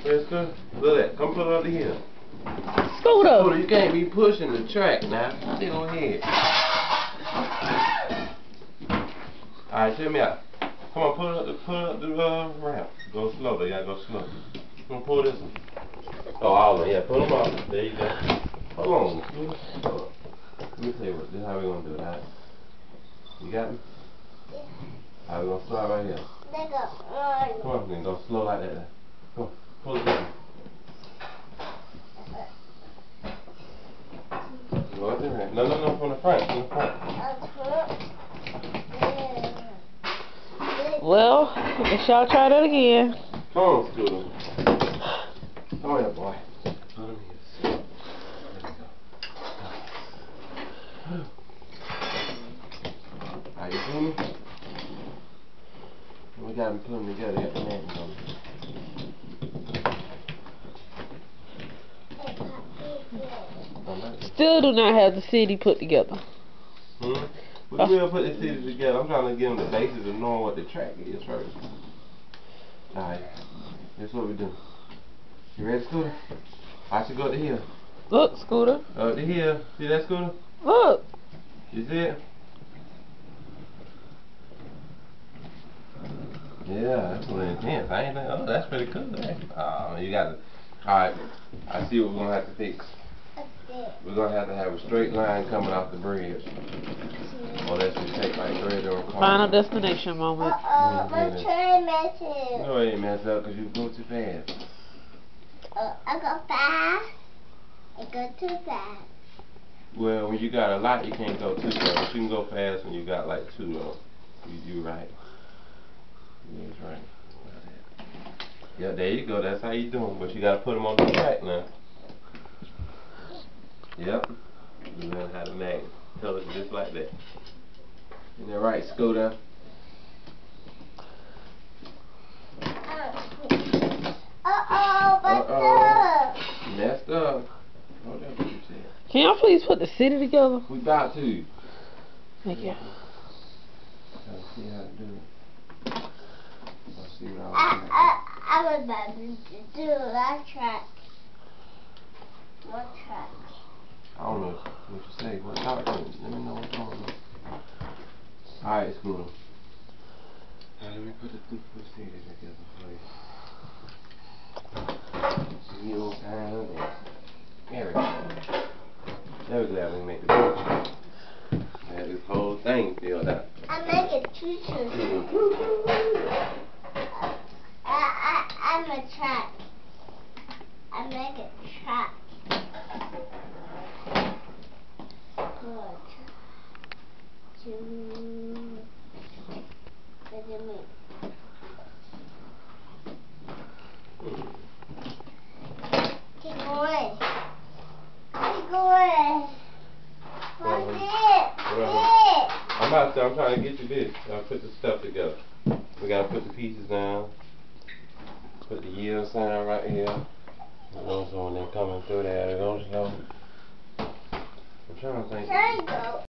Let's go. Look at that. Come put it up to here. Scooter. Scooter, you can't be pushing the track now. Stay on here. Alright, check me out. Come on, put it up the ramp. Go slow, you gotta go slow. Come on, pull this one. Oh, all of them. Yeah, pull them up. There you go. Hold on, Scooter. Let me tell you what, this is how we're gonna do it, alright? You got me? Yeah. Alright, we're gonna slide right here. They go. Come on, then go slow like that. Then. Come on, pull it down. Go up there. No, from the front, from the front. Well, I guess y'all try that again. Come on, Scooter. Come on here, boy. Put him here. There we go. Alright, you see me? We got them put them together. Got the names on them. Still do not have the city put together. We will put this city together. I'm trying to give them the basis of knowing what the track is first. Alright, that's what we do. You ready, Scooter? I should go up the hill. Look, Scooter. Up the hill. See that, Scooter? Look. You see it? Yeah, that's really intense. I ain't think, oh, that's pretty cool. You got to. Alright, I see what we're going to have to fix. We're going to have a straight line coming off the bridge. Unless we take like thread or a car. Final destination moment. My train messed up. No, it ain't messed up because you go too fast. I go fast. I go too fast. Well, when you got a lot, you can't go too fast. But you can go fast when you got like two, though. You right. You was right. Yeah, there you go. That's how you do them. But you got to put them on the track now. Yep. You learn how to make tell it just like that. Isn't that right, Scooter? Uh-oh, Messed up. Oh, that's what you said. Can y'all please put the city together? We about to. Thank you. Trying to see how to do it. Let's see what I was about to do that track. What track? I don't know what you say. What talk to me? Let me know what's going on. Alright, Scooter. Alright, let me put the CD together for you. You and there we go. There we go. We make the boat. Have this whole thing filled out. I make it choo-choo. I'm a track. I make it track. Good. What do you mean? Keep going. Keep going. What's it? I'm trying to get you this. I'll put the stuff together. We gotta put the pieces down. Put the yield sign right here. Those when they're coming through there, those. I'm trying to think. There you go.